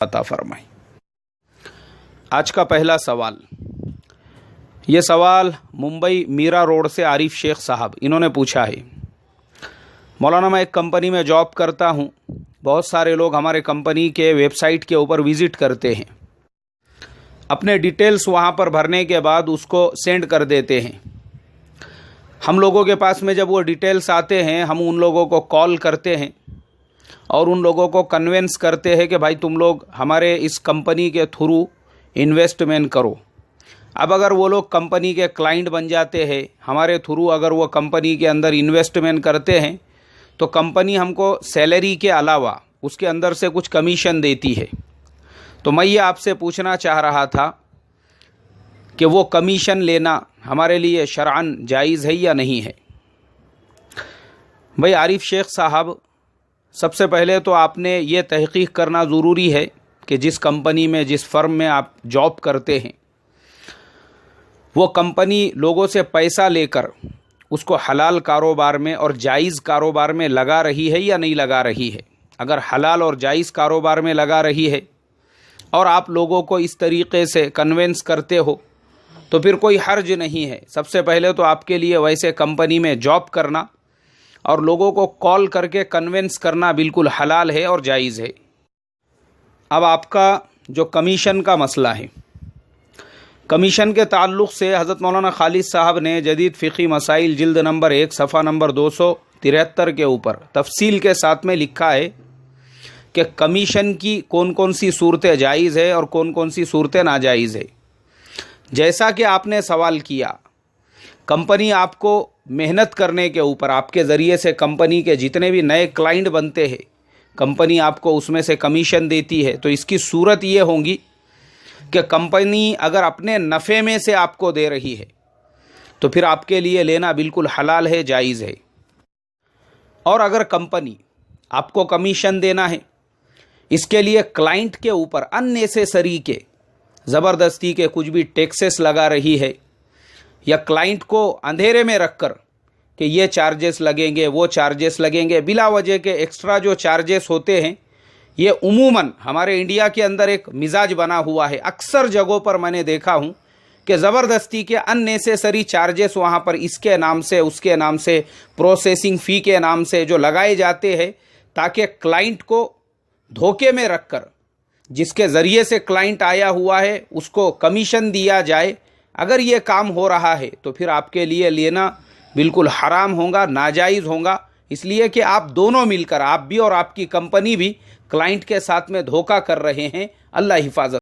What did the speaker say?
عطا فرمائے۔ آج کا پہلا سوال، یہ سوال ممبئی میرا روڈ سے عارف شیخ صاحب انہوں نے پوچھا ہے۔ مولانا میں ایک کمپنی میں جاب کرتا ہوں، بہت سارے لوگ ہمارے کمپنی کے ویب سائٹ کے اوپر وزٹ کرتے ہیں، اپنے ڈیٹیلز وہاں پر بھرنے کے بعد اس کو سینڈ کر دیتے ہیں۔ ہم لوگوں کے پاس میں جب وہ ڈیٹیلز آتے ہیں، ہم ان لوگوں کو کال کرتے ہیں اور ان لوگوں کو کنونس کرتے ہیں کہ بھائی تم لوگ ہمارے اس کمپنی کے تھرو انویسٹمنٹ کرو۔ اب اگر وہ لوگ کمپنی کے کلائنٹ بن جاتے ہیں، ہمارے تھرو اگر وہ کمپنی کے اندر انویسٹمنٹ کرتے ہیں تو کمپنی ہم کو سیلری کے علاوہ اس کے اندر سے کچھ کمیشن دیتی ہے۔ تو میں یہ آپ سے پوچھنا چاہ رہا تھا کہ وہ کمیشن لینا ہمارے لیے شرعاً جائز ہے یا نہیں ہے؟ بھائی عارف شیخ صاحب، سب سے پہلے تو آپ نے یہ تحقیق کرنا ضروری ہے کہ جس کمپنی میں، جس فرم میں آپ جاب کرتے ہیں، وہ کمپنی لوگوں سے پیسہ لے کر اس کو حلال کاروبار میں اور جائز کاروبار میں لگا رہی ہے یا نہیں لگا رہی ہے۔ اگر حلال اور جائز کاروبار میں لگا رہی ہے اور آپ لوگوں کو اس طریقے سے کنونس کرتے ہو تو پھر کوئی حرج نہیں ہے۔ سب سے پہلے تو آپ کے لیے ویسے کمپنی میں جاب کرنا اور لوگوں کو کال کر کے کنونس کرنا بالکل حلال ہے اور جائز ہے۔ اب آپ کا جو کمیشن کا مسئلہ ہے، کمیشن کے تعلق سے حضرت مولانا خالد صاحب نے جدید فقہی مسائل جلد نمبر 1 صفحہ نمبر 273 کے اوپر تفصیل کے ساتھ میں لکھا ہے کہ کمیشن کی کون کون سی صورتیں جائز ہے اور کون کون سی صورتیں ناجائز ہے۔ جیسا کہ آپ نے سوال کیا، کمپنی آپ کو محنت کرنے کے اوپر، آپ کے ذریعے سے کمپنی کے جتنے بھی نئے کلائنٹ بنتے ہیں، کمپنی آپ کو اس میں سے کمیشن دیتی ہے، تو اس کی صورت یہ ہوگی کہ کمپنی اگر اپنے نفع میں سے آپ کو دے رہی ہے تو پھر آپ کے لیے لینا بالکل حلال ہے، جائز ہے۔ اور اگر کمپنی آپ کو کمیشن دینا ہے، اس کے لیے کلائنٹ کے اوپر اننیسیسری کے زبردستی کے کچھ بھی ٹیکسز لگا رہی ہے، یا کلائنٹ کو اندھیرے میں رکھ کر کہ یہ چارجز لگیں گے، وہ چارجز لگیں گے، بلا وجہ کے ایکسٹرا جو چارجز ہوتے ہیں، یہ عموماً ہمارے انڈیا کے اندر ایک مزاج بنا ہوا ہے۔ اکثر جگہوں پر میں نے دیکھا ہوں کہ زبردستی کے اننیسیسری چارجز وہاں پر اس کے نام سے، اس کے نام سے، پروسیسنگ فی کے نام سے جو لگائے جاتے ہیں، تاکہ کلائنٹ کو دھوکے میں رکھ کر جس کے ذریعے سے کلائنٹ آیا ہوا ہے اس کو کمیشن دیا جائے۔ اگر یہ کام ہو رہا ہے تو پھر آپ کے لیے لینا بالکل حرام ہوگا، ناجائز ہوگا، اس لیے کہ آپ دونوں مل کر، آپ بھی اور آپ کی کمپنی بھی، کلائنٹ کے ساتھ میں دھوکہ کر رہے ہیں۔ اللہ حفاظت۔